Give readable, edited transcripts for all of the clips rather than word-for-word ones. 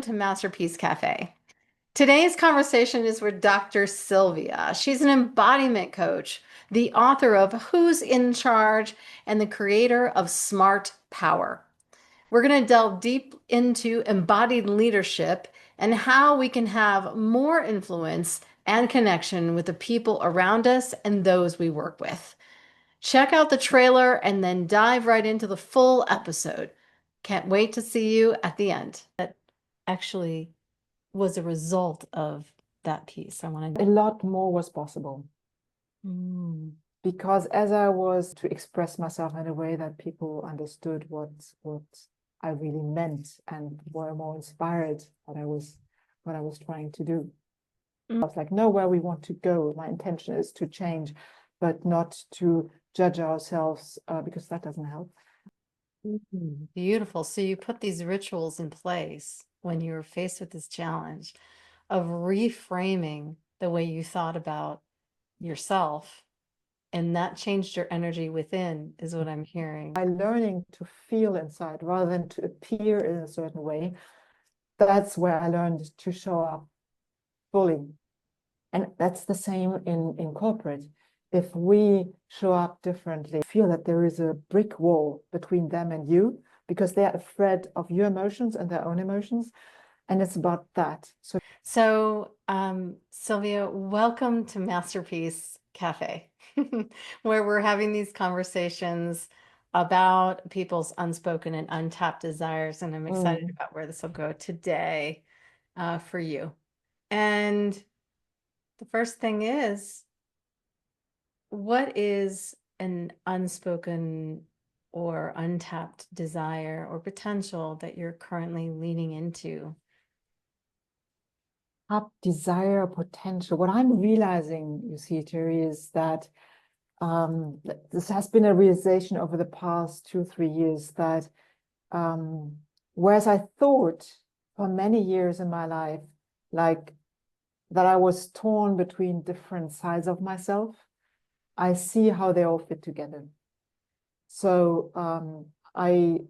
To Masterpiece Cafe. Today's conversation is with Dr. Sylvia. She's an embodiment coach, the author of Who's in Charge, and the creator of Smart Power. We're going to delve deep into embodied leadership and how we can have more influence and connection with the people around us and those we work with. Check out the trailer and then dive right into the full episode. Can't wait to see you at the end. That actually was a result of that piece. I wanted A lot more was possible because as I was to express myself in a way that people understood what I really meant and were more inspired what I was trying to do. I was like, know where we want to go. My intention is to change, but not to judge ourselves because that doesn't help. Beautiful. So you put these rituals in place when you were faced with this challenge of reframing the way you thought about yourself, and that changed your energy within, is what I'm hearing. By learning to feel inside rather than to appear in a certain way, that's where I learned to show up fully. And that's the same in corporate. If we show up differently, feel that there is a brick wall between them and you because they're afraid of your emotions and their own emotions. And it's about that. So, Sylvia, welcome to Masterpiece Cafe, where we're having these conversations about people's unspoken and untapped desires. And I'm excited about where this will go today for you. And the first thing is, what is an unspoken or untapped desire or potential that you're currently leaning into? Up desire, potential. What I'm realizing, you see, Terry, is that this has been a realization over the past 2-3 years that whereas I thought for many years in my life, like that I was torn between different sides of myself, I see how they all fit together. So I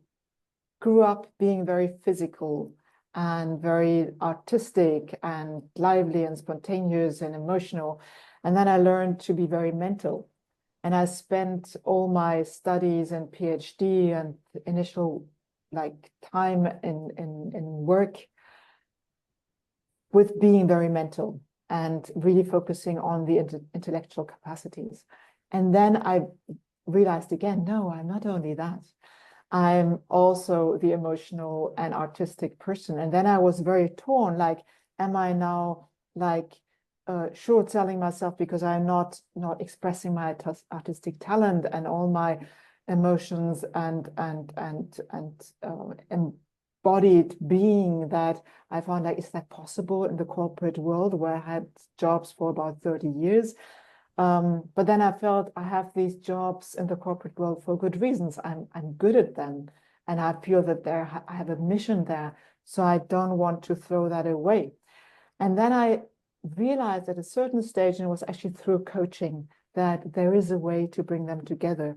grew up being very physical and very artistic and lively and spontaneous and emotional. And then I learned to be very mental. And I spent all my studies and PhD and initial time in work with being very mental and really focusing on the intellectual capacities. And then I realized again, no, I'm not only that. I'm also the emotional and artistic person. And then I was very torn, like, am I now short selling myself because I'm not expressing my artistic talent and all my emotions and embodied being that I found like, is that possible in the corporate world where I had jobs for about 30 years? But then I felt I have these jobs in the corporate world for good reasons. I'm good at them, and I feel that I have a mission there, so I don't want to throw that away. And then I realized at a certain stage, and it was actually through coaching, that there is a way to bring them together.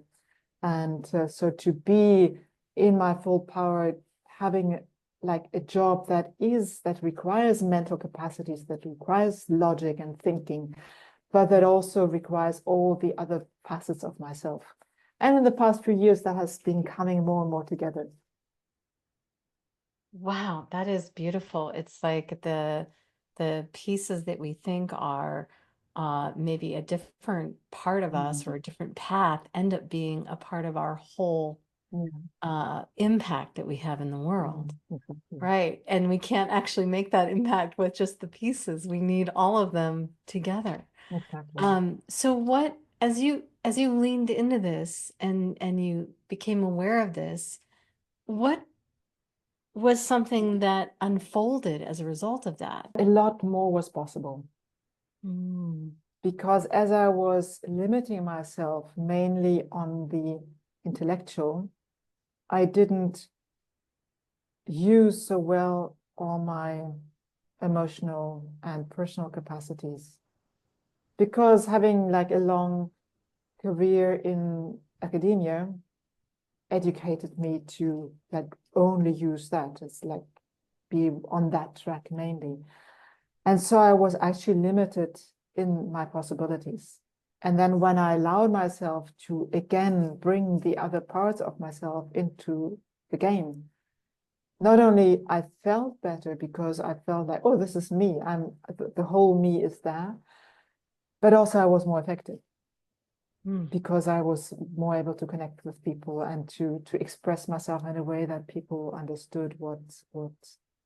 And so to be in my full power, having like a job that requires mental capacities, that requires logic and thinking, but that also requires all the other facets of myself. And in the past few years, that has been coming more and more together. Wow, that is beautiful. It's like the pieces that we think are maybe a different part of us or a different path end up being a part of our whole impact that we have in the world. Right. And we can't actually make that impact with just the pieces. We need all of them together. Exactly. So what, as you leaned into this and you became aware of this, what was something that unfolded as a result of that? A lot more was possible. Because as I was limiting myself mainly on the intellectual, I didn't use so well all my emotional and personal capacities. Because having like a long career in academia educated me to like only use that. It's like be on that track mainly. And so I was actually limited in my possibilities. And then when I allowed myself to again bring the other parts of myself into the game, not only I felt better because I felt like, oh, this is me, the whole me is there, but also I was more effective because I was more able to connect with people and to express myself in a way that people understood what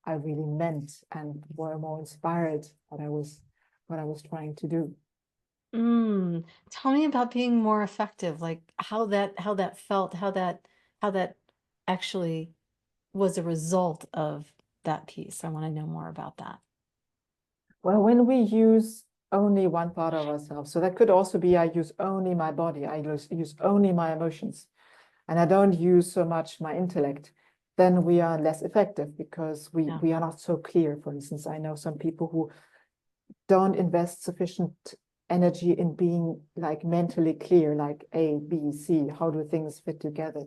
I really meant and were more inspired what I was trying to do. Tell me about being more effective, like how that felt, how that actually was a result of that piece. I want to know more about that. Well, when we use only one part of ourselves, so that could also be I use only my body, I use only my emotions, and I don't use so much my intellect, then we are less effective because Yeah. we are not so clear. For instance, I know some people who don't invest sufficient energy in being like mentally clear, like A, B, C, how do things fit together?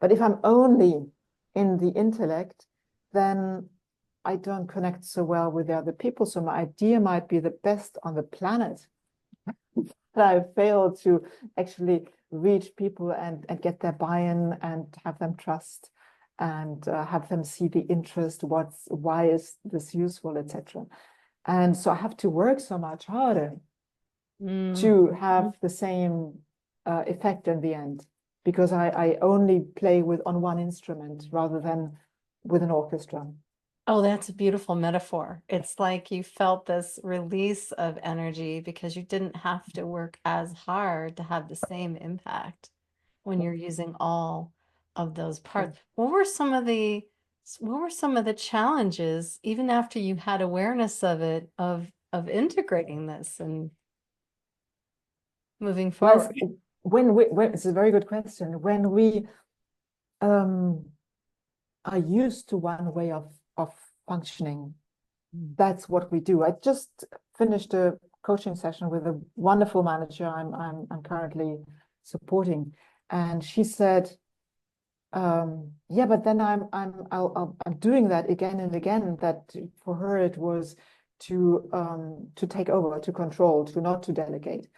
But if I'm only in the intellect, then I don't connect so well with the other people. So my idea might be the best on the planet, but I fail to actually reach people and get their buy-in and have them trust and have them see the interest, why is this useful, etc. And so I have to work so much harder Mm. to have the same effect in the end because I only play with on one instrument rather than with an orchestra. Oh, that's a beautiful metaphor. It's like you felt this release of energy because you didn't have to work as hard to have the same impact when you're using all of those parts. What were some of the challenges, even after you had awareness of it, of integrating this and moving Well, forward? when it's a very good question. When we um, are used to one way of functioning, that's what we do. I just finished a coaching session with a wonderful manager I'm currently supporting, and she said, yeah, but then I'm doing that again and again. That for her it was to take over, to control, to not to delegate.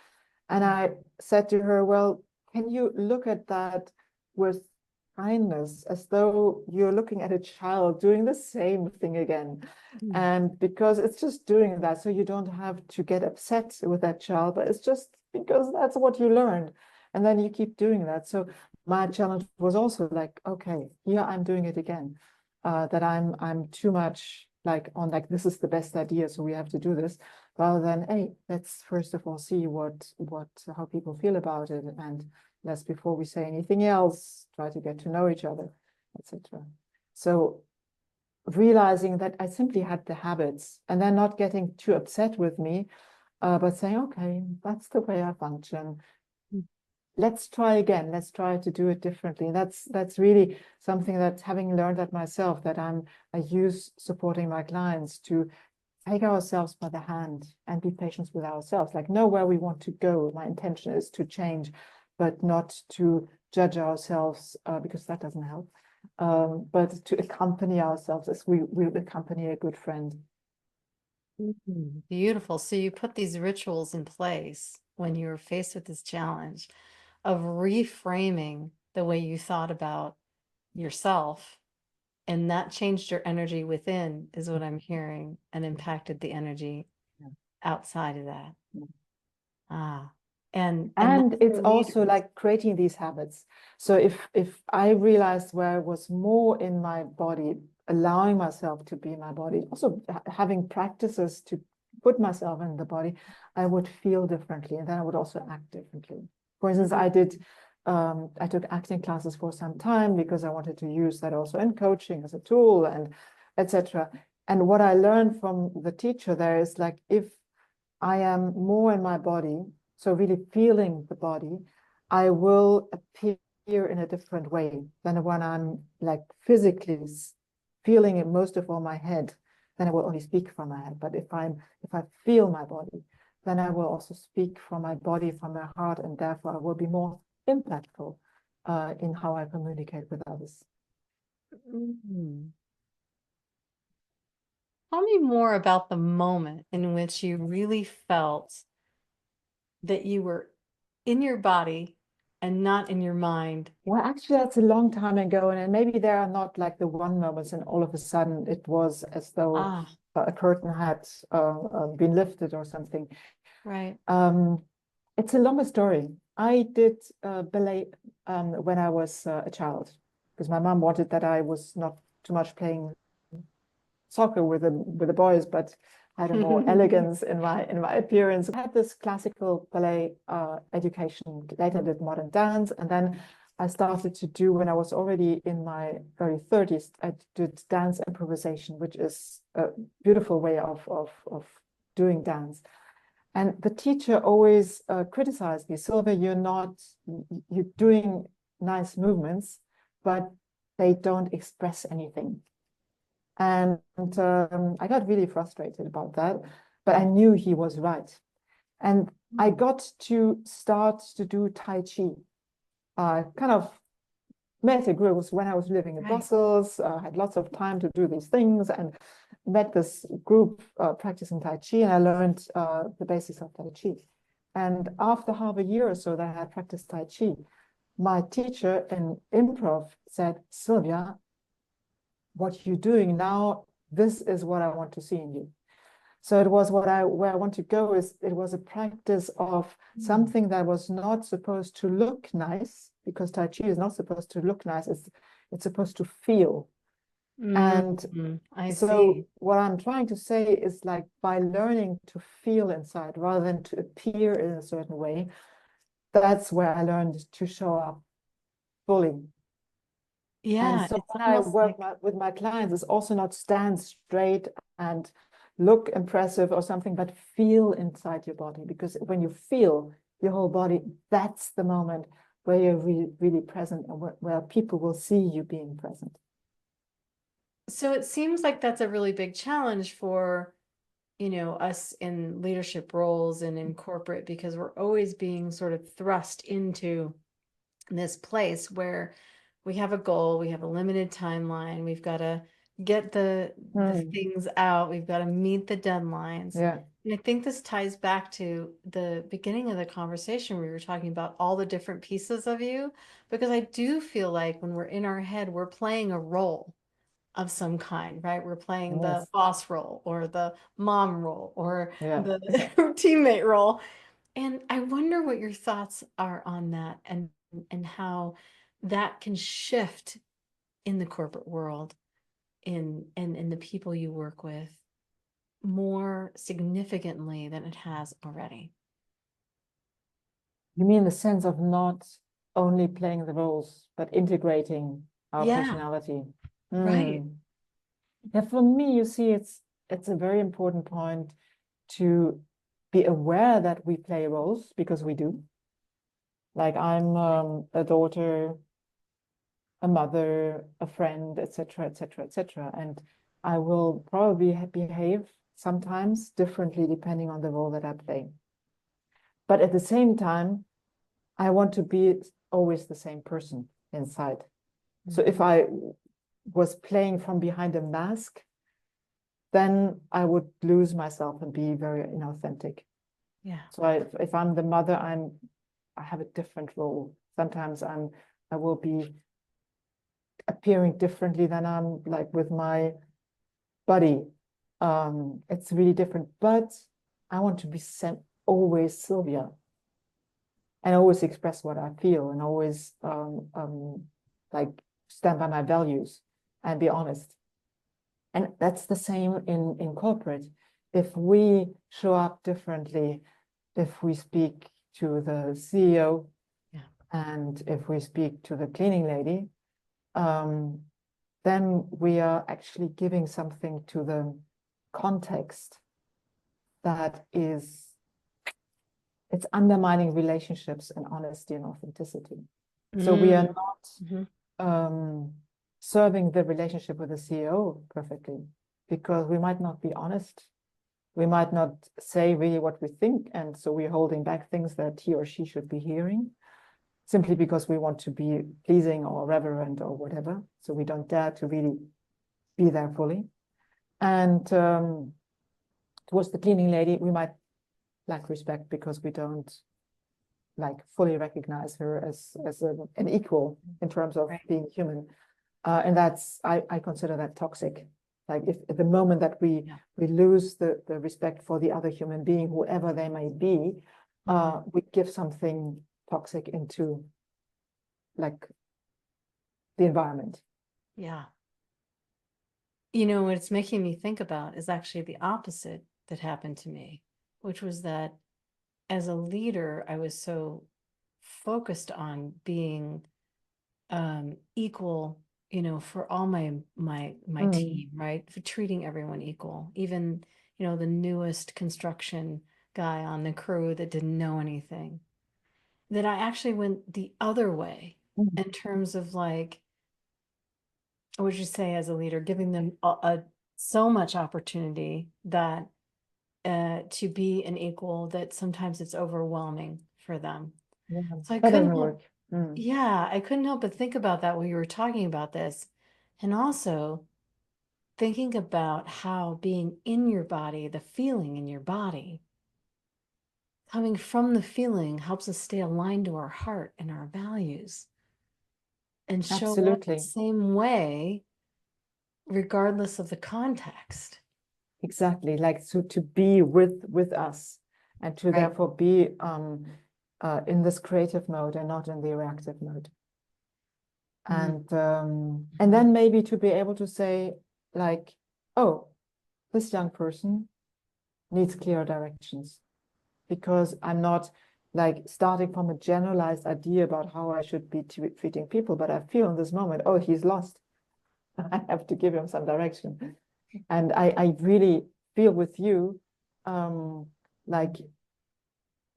And I said to her, well, can you look at that with kindness, as though you're looking at a child doing the same thing again? Mm. And because it's just doing that, so you don't have to get upset with that child, but it's just because that's what you learned. And then you keep doing that. So my challenge was also like, okay, here I'm doing it again. That I'm too much like on like this is the best idea, so we have to do this, rather than hey, let's first of all see what how people feel about it, and let's before we say anything else, try to get to know each other, etc. So realizing that I simply had the habits, and then not getting too upset with me, but saying, okay, that's the way I function. Let's try again. Let's try to do it differently. That's really something that, having learned that myself, that I use supporting my clients to take ourselves by the hand and be patient with ourselves, like know where we want to go. My intention is to change, but not to judge ourselves because that doesn't help. But to accompany ourselves as we will accompany a good friend. Beautiful. So you put these rituals in place when you were faced with this challenge of reframing the way you thought about yourself, and that changed your energy within, is what I'm hearing, and impacted the energy outside of that. Ah, and And that's it's for also leaders. like creating these habits. So if I realized where I was more in my body, allowing myself to be in my body, also having practices to put myself in the body, I would feel differently, and then I would also act differently. For instance, I took acting classes for some time because I wanted to use that also in coaching as a tool and etc. And what I learned from the teacher there is like if I am more in my body, so really feeling the body, I will appear in a different way than when I'm like physically feeling it most of all my head, then I will only speak from my head. But if I feel my body, then I will also speak from my body, from my heart, and therefore I will be more impactful in how I communicate with others. Mm. Tell me more about the moment in which you really felt that you were in your body and not in your mind. Well, actually, that's a long time ago, and maybe there are not like the one moments, and all of a sudden it was as though Ah, a curtain had been lifted or something. right. Um, it's a longer story. I did ballet when I was a child because my mom wanted that I was not too much playing soccer with the boys, but had a more elegance in my appearance. I had this classical ballet education. Later, I did modern dance, and then I started to do when I was already in my early 30s. I did dance improvisation, which is a beautiful way of doing dance. And the teacher always criticized me, Sylvia, you're doing nice movements, but they don't express anything. And I got really frustrated about that, but I knew he was right. And I got to start to do Tai Chi. Kind of met a group when I was living in Right. Brussels, had lots of time to do these things, and met this group practicing Tai Chi, and I learned the basics of Tai Chi. And after half a year or so that I had practiced Tai Chi, my teacher in improv said, Sylvia, what you're doing now, this is what I want to see in you. So it was where I want to go is it was a practice of Mm. something that was not supposed to look nice, because Tai Chi is not supposed to look nice. It's supposed to feel. And I so see. what I'm trying to say is like by learning to feel inside rather than to appear in a certain way, that's where I learned to show up fully. And Yeah, so it's when I almost work like, with my clients, it's also not stand straight and look impressive or something, but feel inside your body. Because when you feel your whole body, that's the moment where you're really present and where people will see you being present. so it seems like that's a really big challenge for, us in leadership roles and in corporate because we're always being sort of thrust into this place where we have a goal, we have a limited timeline, we've got to get the Mm, things out, we've got to meet the deadlines. yeah. And I think this ties back to the beginning of the conversation. We were talking about all the different pieces of you, because I do feel like when we're in our head, we're playing a role of some kind, right? We're playing the Yes. boss role or the mom role or Yeah. the teammate role. And I wonder what your thoughts are on that and how that can shift in the corporate world in the people you work with more significantly than it has already. You mean the sense of not only playing the roles, but integrating our Yeah, personality. right. Mm. Yeah, for me, you see, it's a very important point to be aware that we play roles because we do. Like I'm a daughter, a mother, a friend, etc., etc., etc. And I will probably behave sometimes differently depending on the role that I play. But at the same time, I want to be always the same person inside. So if Mhm. I was playing from behind a mask, then I would lose myself and be very inauthentic. Yeah. So if I'm the mother, I have a different role. Sometimes I will be appearing differently than I'm like with my buddy. It's really different, but I want to be sent always Sylvia and always express what I feel and always like stand by my values and be honest. And that's the same in corporate. If we show up differently, if we speak to the CEO Yeah. and if we speak to the cleaning lady, um, then we are actually giving something to the context that is it's undermining relationships and honesty and authenticity. So we are Mm. not Mhm. serving the relationship with the CEO perfectly because we might not be honest. We might not say really what we think. And so we're holding back things that he or she should be hearing simply because we want to be pleasing or reverent or whatever. So we don't dare to really be there fully. And towards the cleaning lady, we might lack respect because we don't like fully recognize her as an equal in terms of Right. being human. And that's I consider that toxic. Like if at the moment that Yeah. we lose the respect for the other human being, whoever they may be, Mhm. we give something toxic into like the environment. Yeah. You know, what it's making me think about is actually the opposite that happened to me, which was that as a leader, I was so focused on being equal, for all my Mm. team, right? For treating everyone equal, even, the newest construction guy on the crew that didn't know anything, that I actually went the other way Mm. in terms of like, what would you say as a leader, giving them so much opportunity that to be an equal that sometimes it's overwhelming for them. Yeah. So I That couldn't doesn't help, work. Mm. yeah, I couldn't help but think about that when you were talking about this. And also thinking about how being in your body, the feeling in your body, coming from the feeling helps us stay aligned to our heart and our values and show up the Absolutely. same way regardless of the context. Exactly. Like to be with us and to Right. therefore be in this creative mode and not in the reactive mode. Mm, And mhm. then maybe to be able to say like, oh, this young person needs clear directions because I'm not like starting from a generalized idea about how I should be treating people, but I feel in this moment, oh, he's lost. I have to give him some direction. And I really feel with you, um, like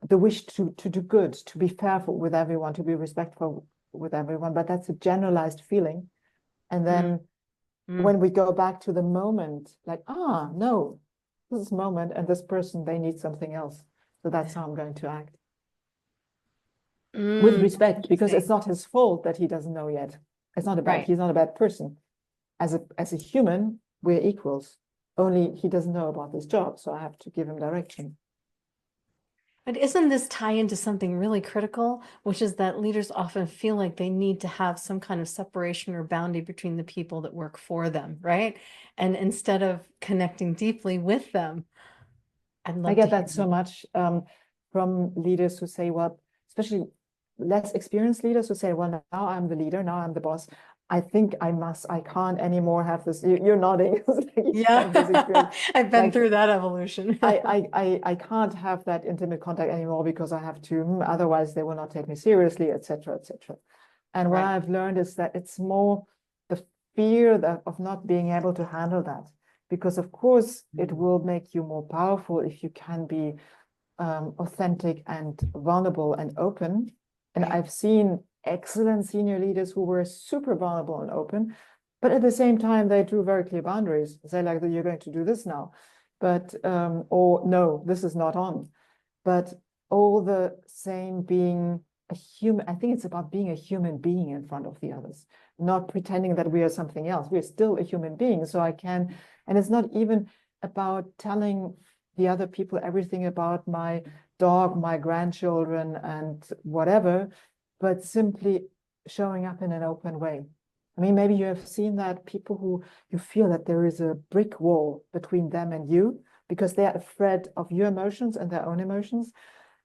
the wish to do good, to be fair with everyone, to be respectful with everyone. But that's a generalized feeling. And Mm, then mm, when we go back to the moment, like, no, this is moment, and this person, they need something else. So that's how I'm going to act with respect, because it's interesting. not his fault that he doesn't know yet. It's not a bad, Right. he's not a bad person. As a human, we're equals. Only he doesn't know about this job, so I have to give him direction. But isn't this tie into something really critical, which is that leaders often feel like they need to have some kind of separation or boundary between the people that work for them, right? And instead of connecting deeply with them, I'd I love to get hear that so that. much from leaders who say, well, especially less experienced leaders who say, well, now I'm the leader, now I'm the boss. I think I can't anymore have this. You're nodding. You have this Yeah, experience. I've been Like through that evolution. I can't have that intimate contact anymore because I have to, otherwise they will not take me seriously, etc., etc. And what Right. I've learned is that it's more the fear of not being able to handle that. Because of course it Mm. will make you more powerful if you can be authentic and vulnerable and open. And Right. I've seen excellent senior leaders who were super vulnerable and open, but at the same time, they drew very clear boundaries. Say like, you're going to do this now, but or no, this is not on. But all the same, being a human. I think it's about being a human being in front of the others, not pretending that we are something else. We're still a human being. So I can, and it's not even about telling the other people everything about my dog, my grandchildren, and whatever, but simply showing up in an open way. I mean, maybe you have seen that people who you feel that there is a brick wall between them and you because they're afraid of your emotions and their own emotions.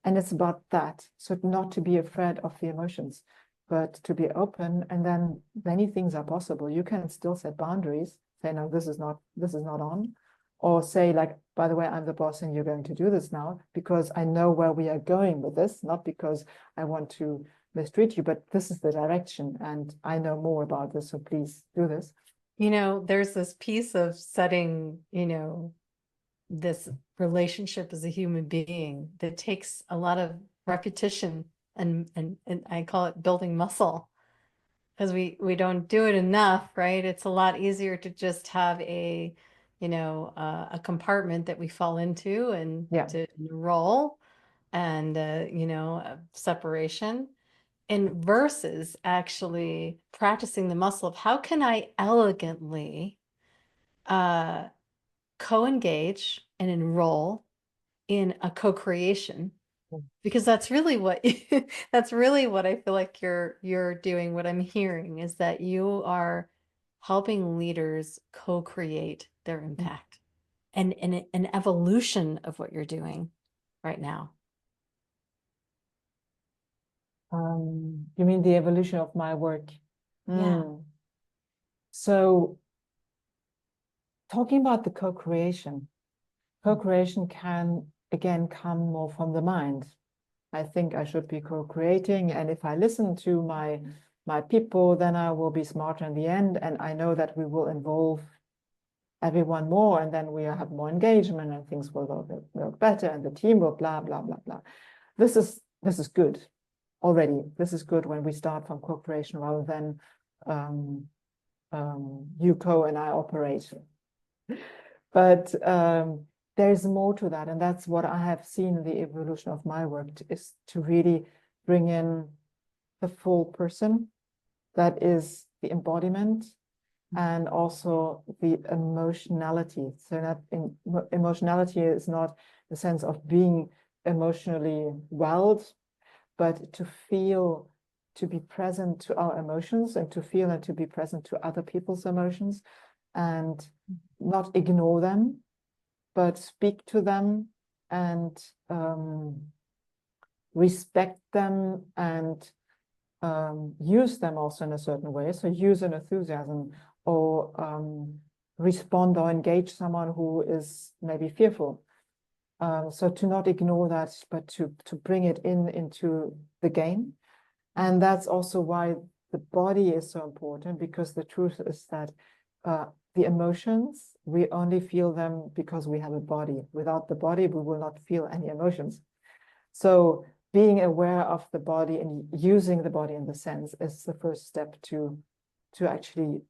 And it's about that. So not to be afraid of the emotions, but to be open. And then many things are possible. You can still set boundaries, say, no, this is not on. Or say, like, by the way, I'm the boss and you're going to do this now because I know where we are going with this, not because I want to mistreat you, but this is the direction and I know more about this. So please do this. There's this piece of setting, this relationship as a human being that takes a lot of repetition and I call it building muscle because we don't do it enough, right? It's a lot easier to just have a compartment that we fall into and Yeah. to roll and separation and versus actually practicing the muscle of how can I elegantly uh co-engage and enroll in a co-creation, because that's really what that's really what I feel like you're doing. What I'm hearing is that you are helping leaders co-create their impact and an evolution of what you're doing right now. You mean the evolution of my work? Yeah. So talking about the co-creation can again come more from the mind. I think I should be co-creating, and if I listen to my people, then I will be smarter in the end, and I know that we will involve everyone more, and then we have more engagement, and things will work better, and the team will blah blah blah blah. This is good already. This is good when we start from cooperation rather than you co and I operate. But there is more to that, and that's what I have seen in the evolution of my work, is to really bring in the full person, that is the embodiment, and also the emotionality. So that emotionality is not the sense of being emotionally welled, but to feel, to be present to our emotions, and to feel and to be present to other people's emotions, and not ignore them, but speak to them, and respect them, and use them also in a certain way. So use an enthusiasm, or respond or engage someone who is maybe fearful. So to not ignore that, but to bring it into the game. And that's also why the body is so important, because the truth is that the emotions, we only feel them because we have a body. Without the body, we will not feel any emotions. So being aware of the body and using the body in the sense is the first step to actually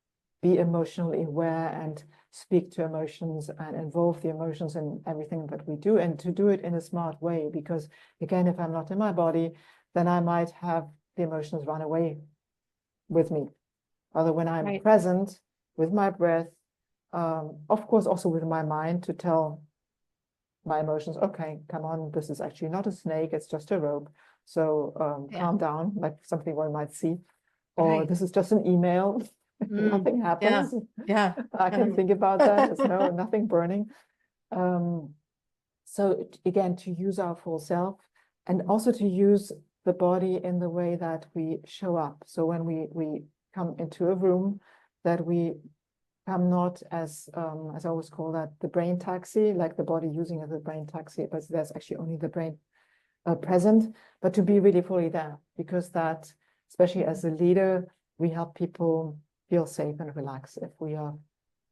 be emotionally aware and speak to emotions and involve the emotions in everything that we do, and to do it in a smart way. Because again, if I'm not in my body, then I might have the emotions run away with me. Although when I'm Right. present with my breath, of course, also with my mind, to tell my emotions, okay, come on, this is actually not a snake, it's just a rope. So Yeah. calm down, like something one might see. Or Right. this is just an email, nothing Yeah. happens. Yeah. I can think about that. There's nothing burning. So again, to use our full self, and also to use the body in the way that we show up. So when we come into a room, that we come not as I always call that, the brain taxi, like the body using as a brain taxi, but there's actually only the brain present, but to be really fully there, because that, especially as a leader, we help people feel safe and relaxed if we are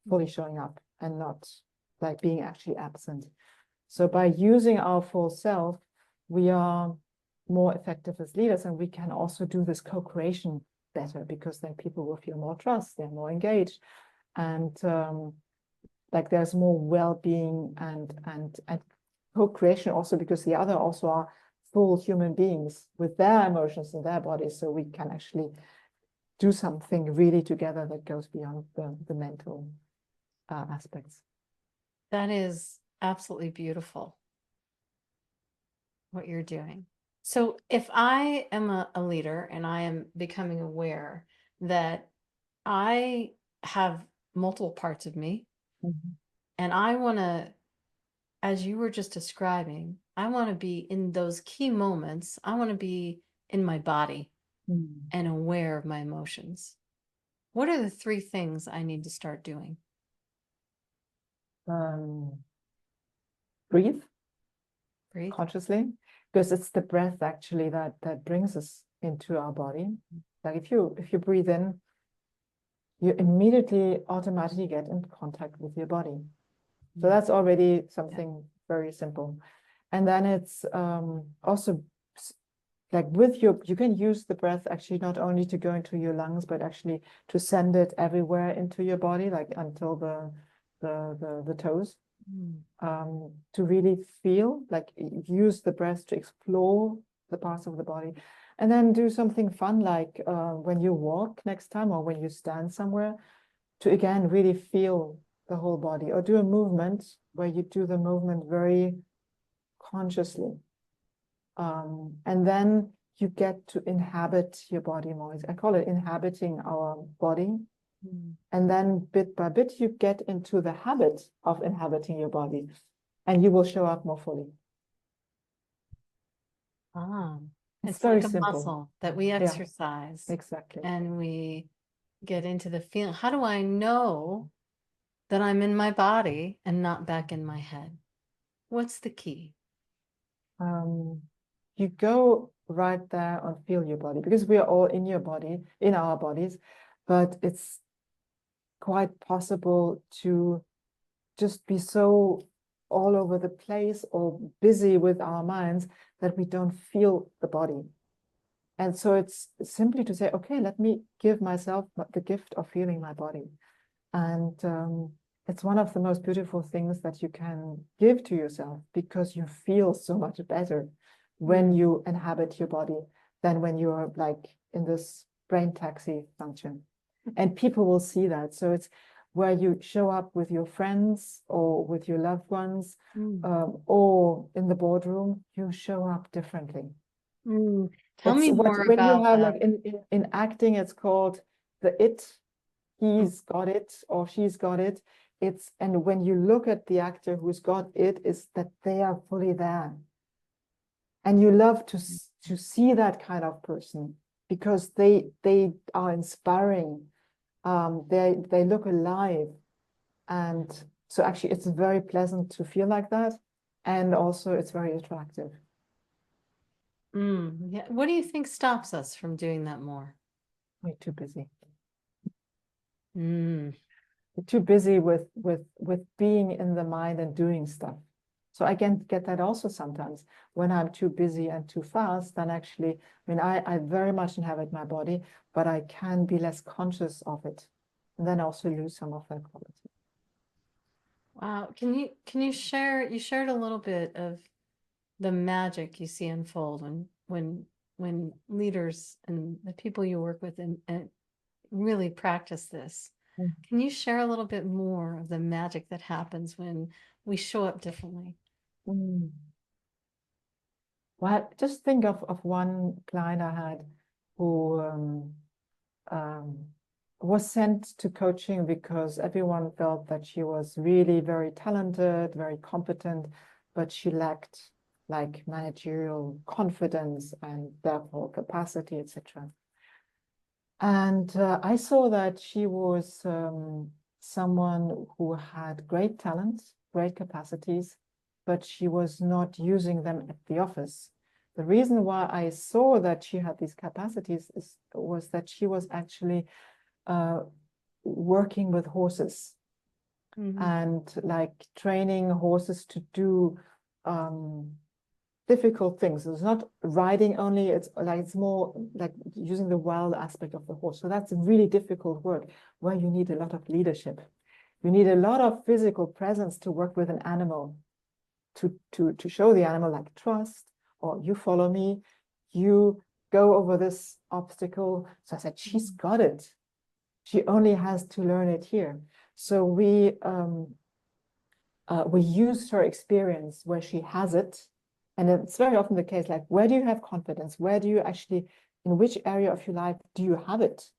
fully showing up and not like being actually absent. So by using our full self, we are more effective as leaders, and we can also do this co-creation better, because then people will feel more trust, they're more engaged, and like there's more well-being and co-creation, also because the other also are full human beings with their emotions in their bodies, so we can actually do something really together that goes beyond the mental aspects. That is absolutely beautiful what you're doing. So if I am a leader and I am becoming aware that I have multiple parts of me, Mhm. and I want to, as you were just describing, I want to be in those key moments, I want to be in my body Mm. and aware of my emotions. What are the three things I need to start doing? Um, breathe Breathe. consciously, because it's the breath actually that brings us into our body. Like if you breathe in, you immediately automatically get in contact with your body. So that's already Yeah. something very simple. And then it's also like with you can use the breath actually not only to go into your lungs, but actually to send it everywhere into your body, like until the toes. To really feel, like use the breath to explore the parts of the body, and then do something fun, like when you walk next time, or when you stand somewhere, to again really feel the whole body, or do a movement where you do the movement very consciously. And then you get to inhabit your body more. I call it inhabiting our body. And then bit by bit, you get into the habit of inhabiting your body, and you will show up more fully. Ah, It's it's very like a simple. muscle that we Yeah, exercise exactly. and we get into the feeling. How do I know that I'm in my body and not back in my head? What's the key? You go right there and feel your body, because we are all in your body, in our bodies, but it's quite possible to just be so all over the place or busy with our minds that we don't feel the body. And so it's simply to say, okay, let me give myself the gift of feeling my body. And it's one of the most beautiful things that you can give to yourself, because you feel so much better when you inhabit your body than when you're like in this brain taxi function. And people will see that. So it's where you show up with your friends or with your loved ones, or in the boardroom, you show up differently. Tell It's me what more when you about have that. like in acting, it's called the it. He's got it or she's got it. It's, and when you look at the actor who's got it, is that they are fully there. And you love to see that kind of person, because they are inspiring. They look alive. And so actually it's very pleasant to feel like that. And also it's very attractive. Yeah. What do you think stops us from doing that more? We're too busy. Mm. We're too busy with being in the mind and doing stuff. So I can get that also sometimes when I'm too busy and too fast. Then actually, I mean, I very much inhabit my body, but I can be less conscious of it, and then also lose some of that quality. Wow. Can you share, you shared a little bit of the magic you see unfold when leaders and the people you work with and really practice this. Can you share a little bit more of the magic that happens when we show up differently? Mm. Well, just think of one client I had who um, was sent to coaching because everyone felt that she was really very talented, very competent, but she lacked like managerial confidence and therefore capacity, etc. And I saw that she was someone who had great talents, great capacities, but she was not using them at the office. The reason why I saw that she had these capacities was that she was actually working with horses and like training horses to do difficult things. It's not riding only, it's like it's more like using the wild aspect of the horse. So that's a really difficult work where you need a lot of leadership. You need a lot of physical presence to work with an animal, to show the animal like trust, or you follow me, you go over this obstacle. So I said, she's got it. She only has to learn it here. So we use her experience where she has it. And it's very often the case, like, where do you have confidence? Where do you actually, in which area of your life do you have it?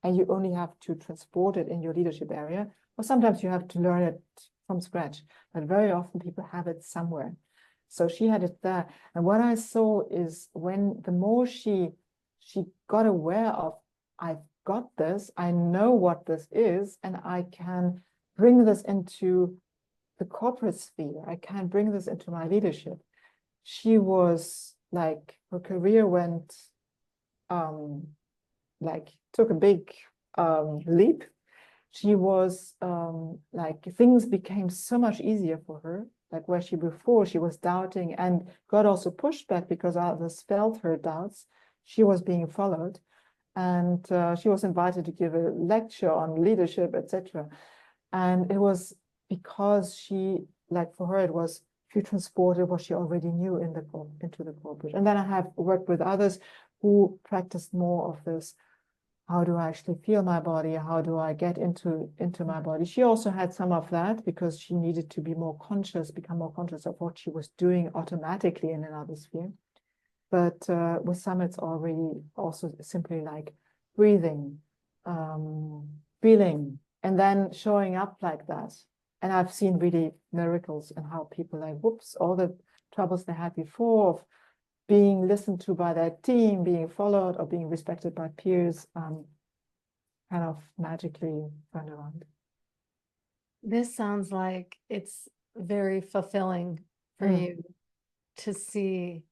And you only have to transport it in your leadership area. Or sometimes you have to learn it from scratch. But very often people have it somewhere. So she had it there. And what I saw is when the more she got aware of, I've got this, I know what this is, and I can bring this into the corporate sphere. I can bring this into my leadership. She was like, her career went, like, took a big leap. She was like, things became so much easier for her. Like where she before, she was doubting and got also pushed back because others felt her doubts. She was being followed. And she was invited to give a lecture on leadership, etc. And it was because she, like for her, it was she transported what she already knew into the corporate. And then I have worked with others who practiced more of this how do I actually feel my body? How do I get into my body? She also had some of that because she needed to be more conscious, become more conscious of what she was doing automatically in another sphere. But with some, it's already also simply like breathing, feeling, and then showing up like that. And I've seen really miracles in how people like, whoops, all the troubles they had before of being listened to by their team, being followed or being respected by peers, kind of magically turned around. This sounds like it's very fulfilling for Mm, you to see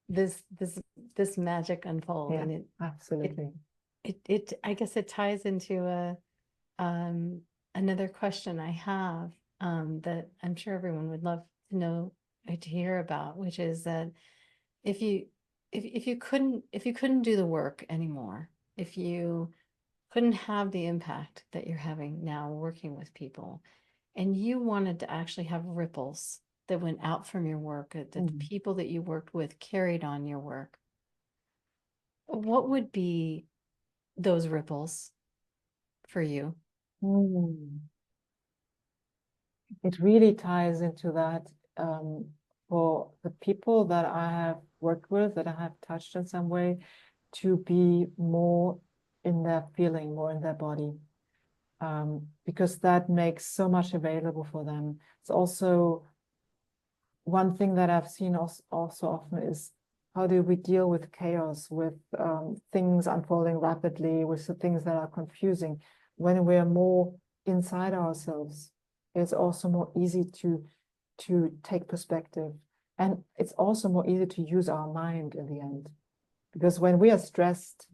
this this this magic unfold, yeah, and it absolutely. it I guess it ties into a um another question I have that I'm sure everyone would love to know to hear about, which is that if you if you couldn't do the work anymore, if you couldn't have the impact that you're having now working with people, and you wanted to actually have ripples that went out from your work, that the Mm. people that you worked with carried on your work, what would be those ripples for you? Mm. It really ties into that for the people that I have worked with, that I have touched in some way, to be more in their feeling, more in their body, because that makes so much available for them. It's also one thing that I've seen also often is how do we deal with chaos, with things unfolding rapidly, with the things that are confusing. When we're more inside ourselves, it's also more easy to take perspective. And it's also more easy to use our mind in the end. Because when we are stressed,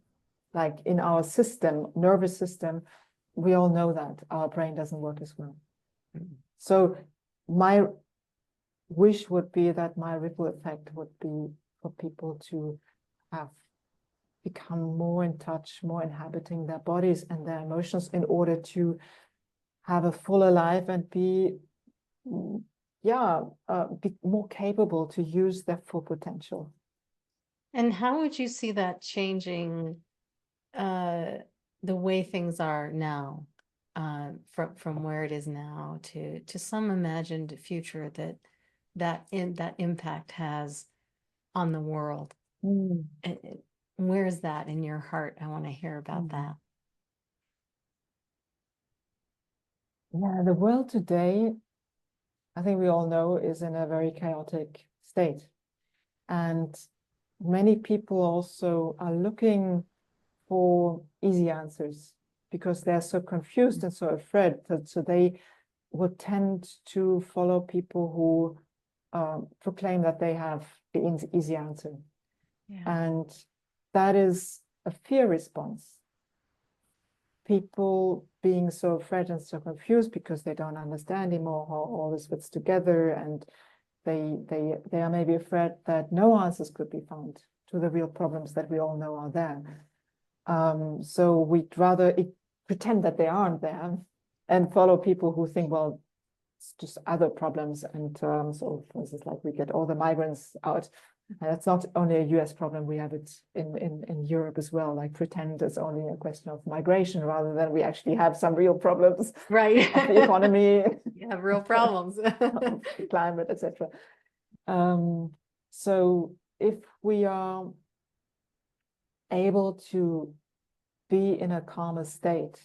like in our system, nervous system, we all know that our brain doesn't work as well. So my wish would be that my ripple effect would be for people to have become more in touch, more inhabiting their bodies and their emotions in order to have a fuller life and be, yeah, be more capable to use their full potential. And how would you see that changing uh, the way things are now, from where it is now to some imagined future that that impact has on the world? Mm, Where is that in your heart? I want to hear about mm. that. Yeah, the world today, I think we all know, is in a very chaotic state. And many people also are looking for easy answers because they're so confused and so afraid. So they would tend to follow people who proclaim that they have the easy answer. Yeah. And that is a fear response. People being so afraid and so confused because they don't understand anymore how all this fits together, and they are maybe afraid that no answers could be found to the real problems that we all know are there. So we'd rather pretend that they aren't there and follow people who think, well, it's just other problems. And so, for instance, like we get all the migrants out. And it's not only a US problem, we have it in Europe as well. Like pretend it's only a question of migration rather than we actually have some real problems Right. of the economy, You have real problems. of the climate, etc. So if we are able to be in a calmer state,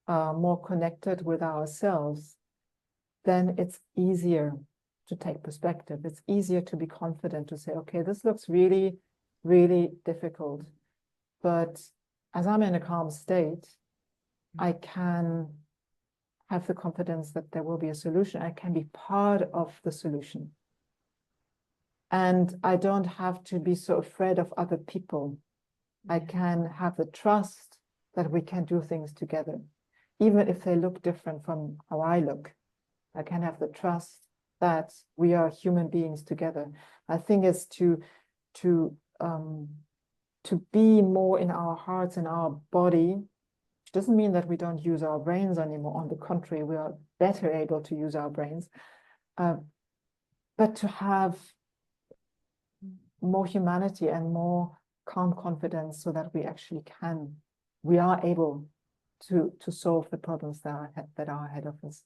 more connected with ourselves, then it's easier to take perspective. It's easier to be confident to say, okay, this looks really, really difficult. But as I'm in a calm state, I can have the confidence that there will be a solution. I can be part of the solution. And I don't have to be so afraid of other people. I can have the trust that we can do things together, even if they look different from how I look. I can have the trust that we are human beings together. I think it's to um, to be more in our hearts and our body. Which doesn't mean that we don't use our brains anymore. On the contrary, we are better able to use our brains, uh, but to have more humanity and more calm confidence so that we actually can we are able to solve the problems that are ahead of us.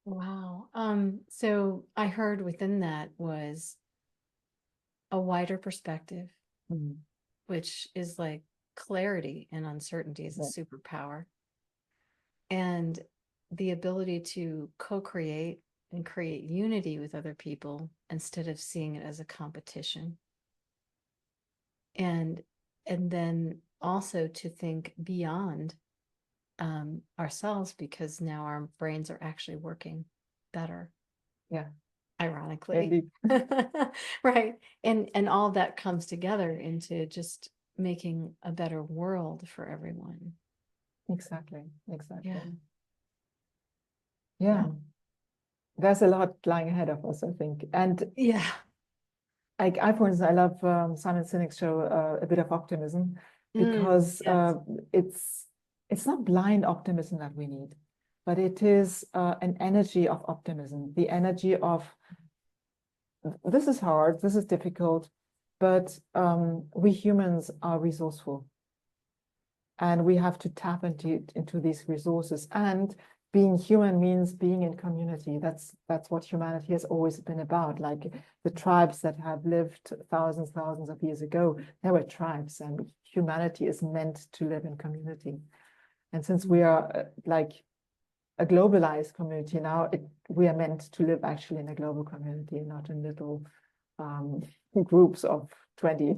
Wow. So I heard within that was a wider perspective, Mm. which is like clarity and uncertainty is a Yeah, superpower, and the ability to co-create and create unity with other people instead of seeing it as a competition. And then also to think beyond ourselves because now our brains are actually working better, yeah, ironically. indeed. Right. And all that comes together into just making a better world for everyone. Exactly, exactly. Yeah. Yeah, Wow. there's a lot lying ahead of us, I think. And Yeah. for instance, I love Simon Sinek's show, A Bit of Optimism, because Yes. it's not blind optimism that we need, but it is an energy of optimism, the energy of this is hard, this is difficult, but we humans are resourceful, and we have to tap into these resources. And being human means being in community. That's what humanity has always been about. Like the tribes that have lived thousands of years ago, they were tribes, and humanity is meant to live in community. And since we are like a globalized community now, we are meant to live actually in a global community, not in little um, groups of 20.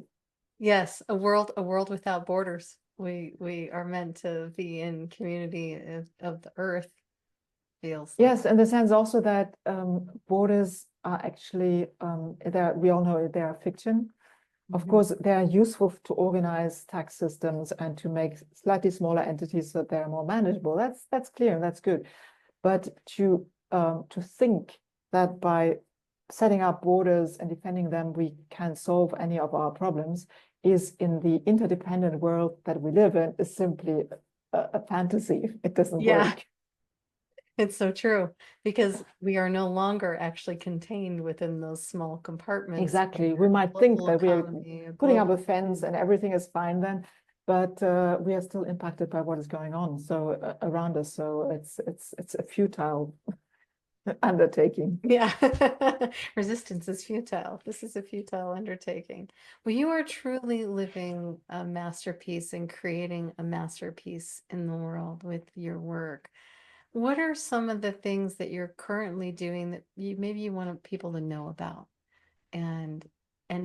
Yes, a world without borders. We are meant to be in community of the earth, feels like. Yes, in the sense also that borders are actually, we all know they are fiction. Of Mhm. course, they are useful to organize tax systems and to make slightly smaller entities so they're more manageable. That's clear and that's good. But to think that by setting up borders and defending them, we can solve any of our problems is in the interdependent world that we live in is simply a fantasy. It doesn't Yeah, work. it's so true because we are no longer actually contained within those small compartments. Exactly. We We're a might think global that we are economy, a putting up a global. fence and everything is fine then, but we are still impacted by what is going on around us. So it's a futile undertaking. Yeah. Resistance is futile. This is a futile undertaking. Well, you are truly living a masterpiece and creating a masterpiece in the world with your work. What are some of the things that you're currently doing that you maybe you want people to know about? And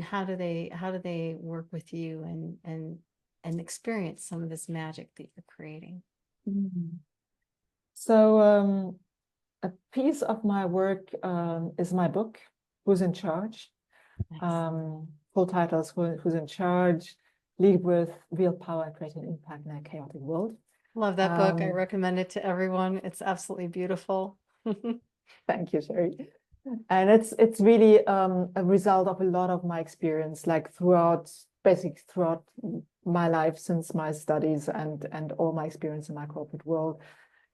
how do they work with you and experience some of this magic that you're creating? Mhm. So a piece of my work is my book, Who's in Charge? Nice. Full titles, Who's in Charge? Lead with Real Power and Create an Impact in a Chaotic World. Love that book. I Um, recommend it to everyone. It's absolutely beautiful. Thank you, Sherry. And it's really a result of a lot of my experience, like throughout my life since my studies and all my experience in my corporate world,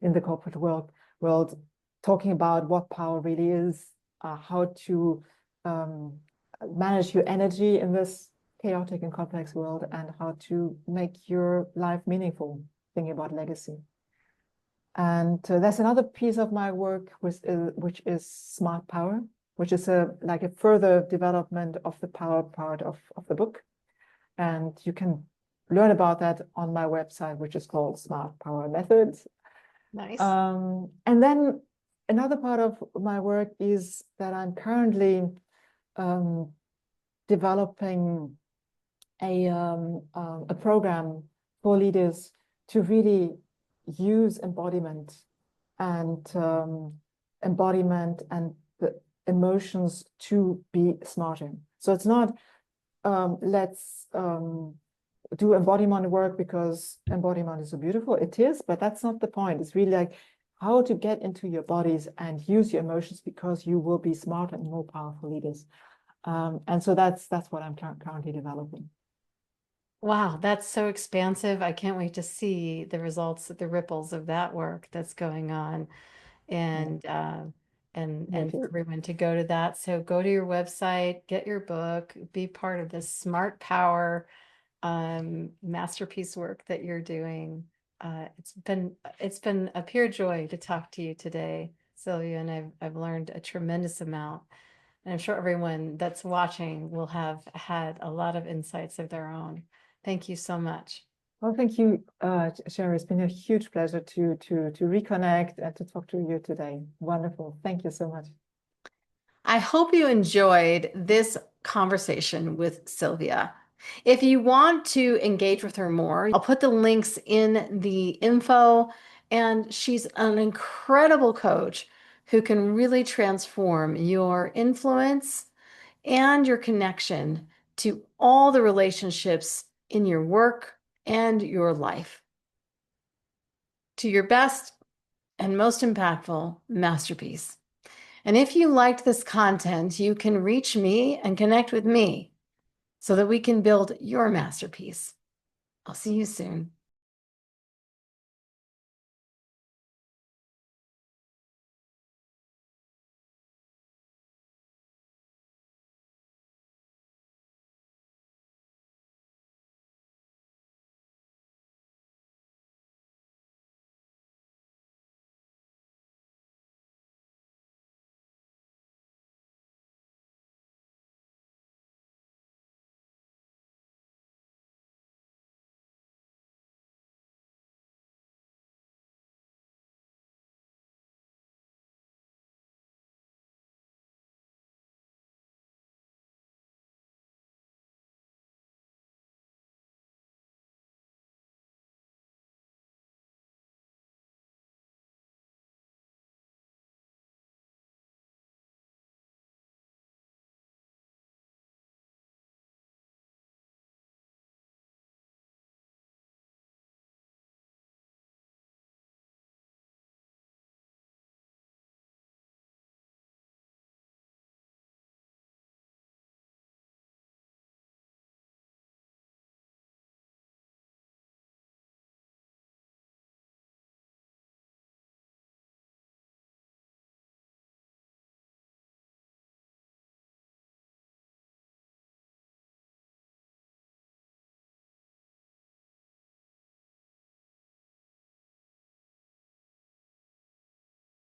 in the corporate world, talking about what power really is, how to um, manage your energy in this chaotic and complex world, and how to make your life meaningful, thinking about legacy. And there's another piece of my work which is smart power, which is like a further development of the power part of the book. And you can learn about that on my website, which is called Smart Power Methods. Nice. And then another part of my work is that I'm currently um, developing a program for leaders to really use embodiment and the emotions to be smarter. So it's not let's do embodiment work because embodiment is so beautiful. It is, but that's not the point. It's really like how to get into your bodies and use your emotions because you will be smarter and more powerful leaders. And so that's what I'm currently developing. Wow, that's so expansive. I can't wait to see the results, the ripples of that work that's going on. Yeah, And me for too. everyone to go to that. So go to your website, get your book, be part of this smart power masterpiece work that you're doing. It's been a pure joy to talk to you today, Sylvia, and I've learned a tremendous amount. And I'm sure everyone that's watching will have had a lot of insights of their own. Thank you so much. Well, thank you, Sherry. It's been a huge pleasure to reconnect and to talk to you today. Wonderful. Thank you so much. I hope you enjoyed this conversation with Sylvia. If you want to engage with her more, I'll put the links in the info. And she's an incredible coach who can really transform your influence and your connection to all the relationships in your work and your life to your best and most impactful masterpiece. And if you liked this content, you can reach me and connect with me so that we can build your masterpiece. I'll see you soon.